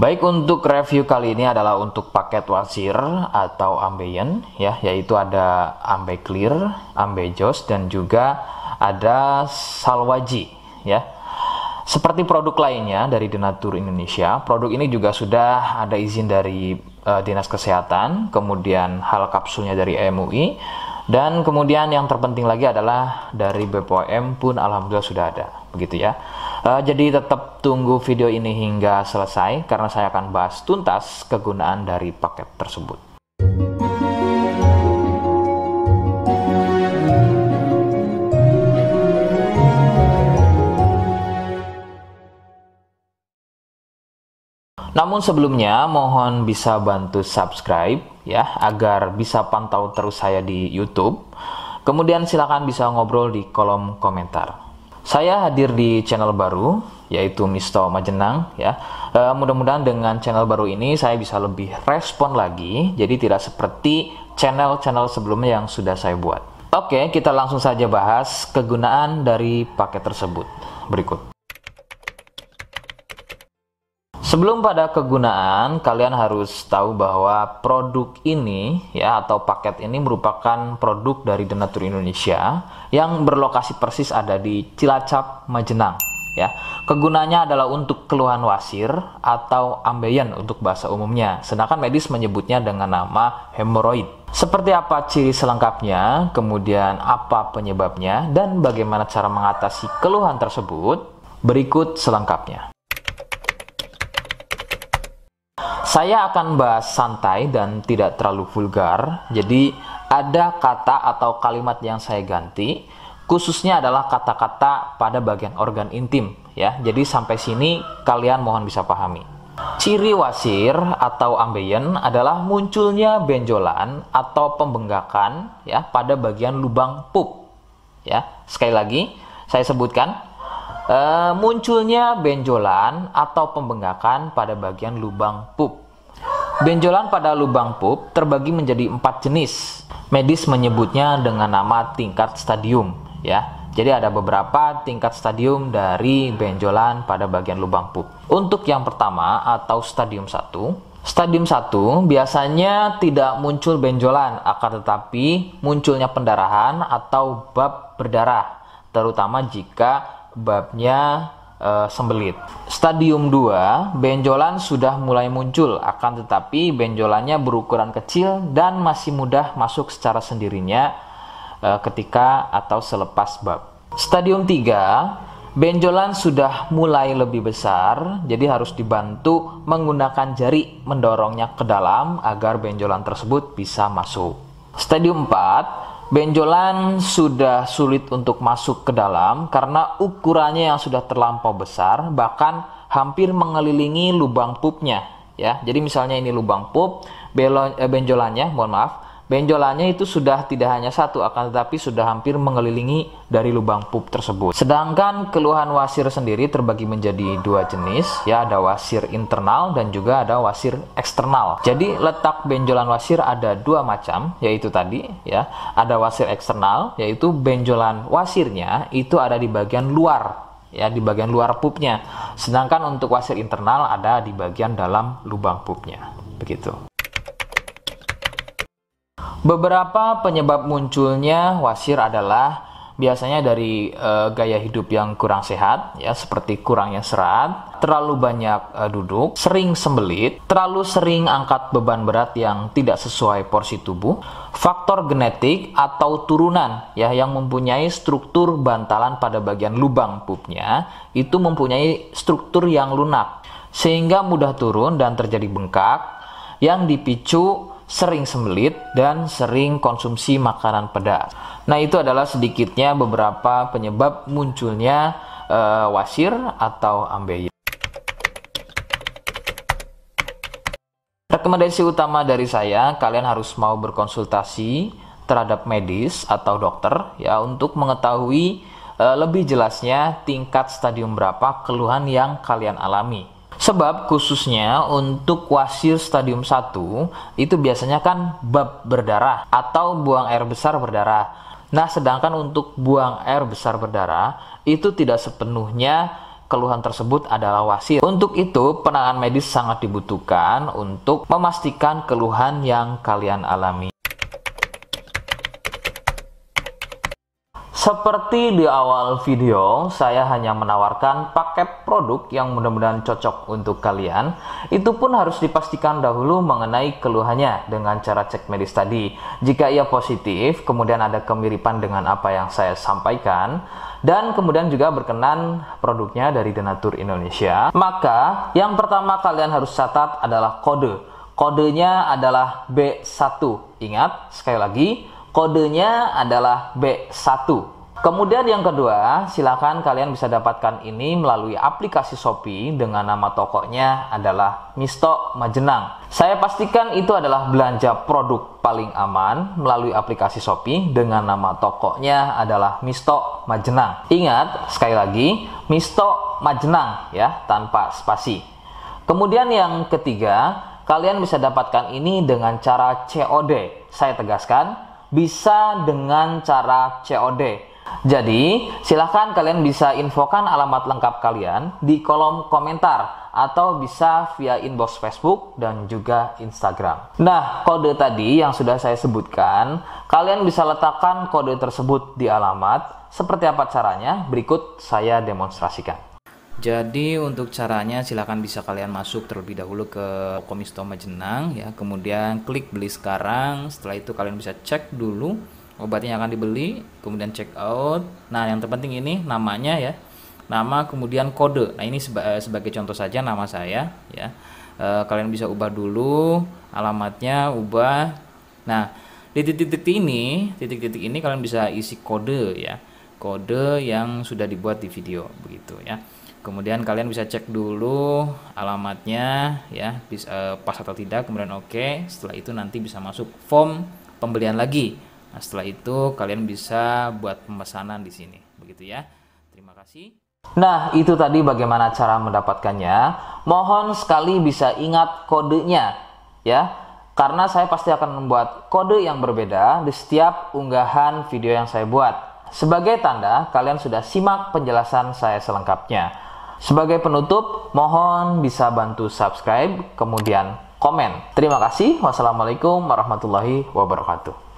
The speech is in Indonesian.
Baik, untuk review kali ini adalah untuk paket wasir atau ambeien ya, yaitu ada ambeclear, ambejos dan juga ada salwaji ya. Seperti produk lainnya dari Denatur Indonesia, produk ini juga sudah ada izin dari Dinas Kesehatan, kemudian hal kapsulnya dari MUI, dan kemudian yang terpenting lagi adalah dari BPOM pun alhamdulillah sudah ada, begitu ya. Jadi tetap tunggu video ini hingga selesai karena saya akan bahas tuntas kegunaan dari paket tersebut. Namun sebelumnya mohon bisa bantu subscribe ya agar bisa pantau terus saya di YouTube. Kemudian silakan bisa ngobrol di kolom komentar. Saya hadir di channel baru yaitu Misto Majenang ya. Mudah-mudahan dengan channel baru ini saya bisa lebih respon lagi. Jadi tidak seperti channel-channel sebelumnya yang sudah saya buat. Oke, kita langsung saja bahas kegunaan dari paket tersebut. Berikut. Sebelum pada kegunaan, kalian harus tahu bahwa produk ini ya atau paket ini merupakan produk dari Denatur Indonesia yang berlokasi persis ada di Cilacap, Majenang ya. Kegunaannya adalah untuk keluhan wasir atau ambeien untuk bahasa umumnya, sedangkan medis menyebutnya dengan nama hemoroid. Seperti apa ciri selengkapnya, kemudian apa penyebabnya, dan bagaimana cara mengatasi keluhan tersebut, berikut selengkapnya. Saya akan bahas santai dan tidak terlalu vulgar, jadi ada kata atau kalimat yang saya ganti, khususnya adalah kata-kata pada bagian organ intim ya. Jadi sampai sini kalian mohon bisa pahami. Ciri wasir atau ambeien adalah munculnya benjolan atau pembengkakan ya pada bagian lubang pup ya. Sekali lagi saya sebutkan, munculnya benjolan atau pembengkakan pada bagian lubang pup. Benjolan pada lubang pup terbagi menjadi 4 jenis. Medis menyebutnya dengan nama tingkat stadium ya. Jadi ada beberapa tingkat stadium dari benjolan pada bagian lubang pup. Untuk yang pertama atau stadium 1, stadium 1 biasanya tidak muncul benjolan, akan tetapi munculnya pendarahan atau bab berdarah, terutama jika babnya sembelit. Stadium 2, benjolan sudah mulai muncul, akan tetapi benjolannya berukuran kecil dan masih mudah masuk secara sendirinya ketika atau selepas bab. Stadium 3, benjolan sudah mulai lebih besar, jadi harus dibantu menggunakan jari mendorongnya ke dalam agar benjolan tersebut bisa masuk. Stadium 4, benjolan sudah sulit untuk masuk ke dalam karena ukurannya yang sudah terlampau besar, bahkan hampir mengelilingi lubang pupnya ya. Jadi misalnya ini lubang pup, benjolannya itu sudah tidak hanya satu, akan tetapi sudah hampir mengelilingi dari lubang pup tersebut. Sedangkan keluhan wasir sendiri terbagi menjadi 2 jenis ya, ada wasir internal dan juga ada wasir eksternal. Jadi letak benjolan wasir ada 2 macam, yaitu tadi ya, ada wasir eksternal yaitu benjolan wasirnya itu ada di bagian luar ya, di bagian luar pupnya. Sedangkan untuk wasir internal ada di bagian dalam lubang pupnya. Begitu. Beberapa penyebab munculnya wasir adalah biasanya dari gaya hidup yang kurang sehat ya, seperti kurangnya serat, terlalu banyak duduk, sering sembelit, terlalu sering angkat beban berat yang tidak sesuai porsi tubuh, faktor genetik atau turunan ya yang mempunyai struktur bantalan pada bagian lubang pupnya itu mempunyai struktur yang lunak sehingga mudah turun dan terjadi bengkak yang dipicu sering sembelit dan sering konsumsi makanan pedas. Nah, itu adalah sedikitnya beberapa penyebab munculnya wasir atau ambeien. Rekomendasi utama dari saya, kalian harus mau berkonsultasi terhadap medis atau dokter ya untuk mengetahui lebih jelasnya tingkat stadium berapa keluhan yang kalian alami. Sebab khususnya untuk wasir stadium 1 itu biasanya kan bab berdarah atau buang air besar berdarah. Nah, sedangkan untuk buang air besar berdarah itu tidak sepenuhnya keluhan tersebut adalah wasit. Untuk itu, penanganan medis sangat dibutuhkan untuk memastikan keluhan yang kalian alami. Seperti di awal video, saya hanya menawarkan paket produk yang mudah-mudahan cocok untuk kalian. Itu pun harus dipastikan dahulu mengenai keluhannya dengan cara cek medis tadi. Jika ia positif, kemudian ada kemiripan dengan apa yang saya sampaikan, dan kemudian juga berkenan produknya dari Denatur Indonesia, maka yang pertama kalian harus catat adalah kode. Kodenya adalah B1. Ingat, sekali lagi, kodenya adalah B1. Kemudian yang kedua, silakan kalian bisa dapatkan ini melalui aplikasi Shopee dengan nama tokonya adalah Misto Majenang. Saya pastikan itu adalah belanja produk paling aman melalui aplikasi Shopee dengan nama tokonya adalah Misto Majenang. Ingat, sekali lagi, Misto Majenang ya, tanpa spasi. Kemudian yang ketiga, kalian bisa dapatkan ini dengan cara COD. Saya tegaskan, bisa dengan cara COD. Jadi, silahkan kalian bisa infokan alamat lengkap kalian di kolom komentar atau bisa via inbox Facebook dan juga Instagram. Nah, kode tadi yang sudah saya sebutkan, kalian bisa letakkan kode tersebut di alamat. Seperti apa caranya? Berikut saya demonstrasikan. Jadi untuk caranya silahkan bisa kalian masuk terlebih dahulu ke toko Misto Majenang ya, kemudian klik beli sekarang. Setelah itu kalian bisa cek dulu obatnya yang akan dibeli, kemudian check out. Nah, yang terpenting ini namanya ya, nama kemudian kode. Nah, ini sebagai contoh saja nama saya ya. Kalian bisa ubah dulu alamatnya, ubah. Nah, di titik-titik ini kalian bisa isi kode ya, kode yang sudah dibuat di video begitu ya. Kemudian kalian bisa cek dulu alamatnya ya, pas atau tidak, kemudian oke. Setelah itu nanti bisa masuk form pembelian lagi. Nah, setelah itu kalian bisa buat pemesanan di sini, begitu ya. Terima kasih. Nah, itu tadi bagaimana cara mendapatkannya. Mohon sekali bisa ingat kodenya ya, karena saya pasti akan membuat kode yang berbeda di setiap unggahan video yang saya buat. Sebagai tanda kalian sudah simak penjelasan saya selengkapnya. Sebagai penutup, mohon bisa bantu subscribe, kemudian komen. Terima kasih. Wassalamualaikum warahmatullahi wabarakatuh.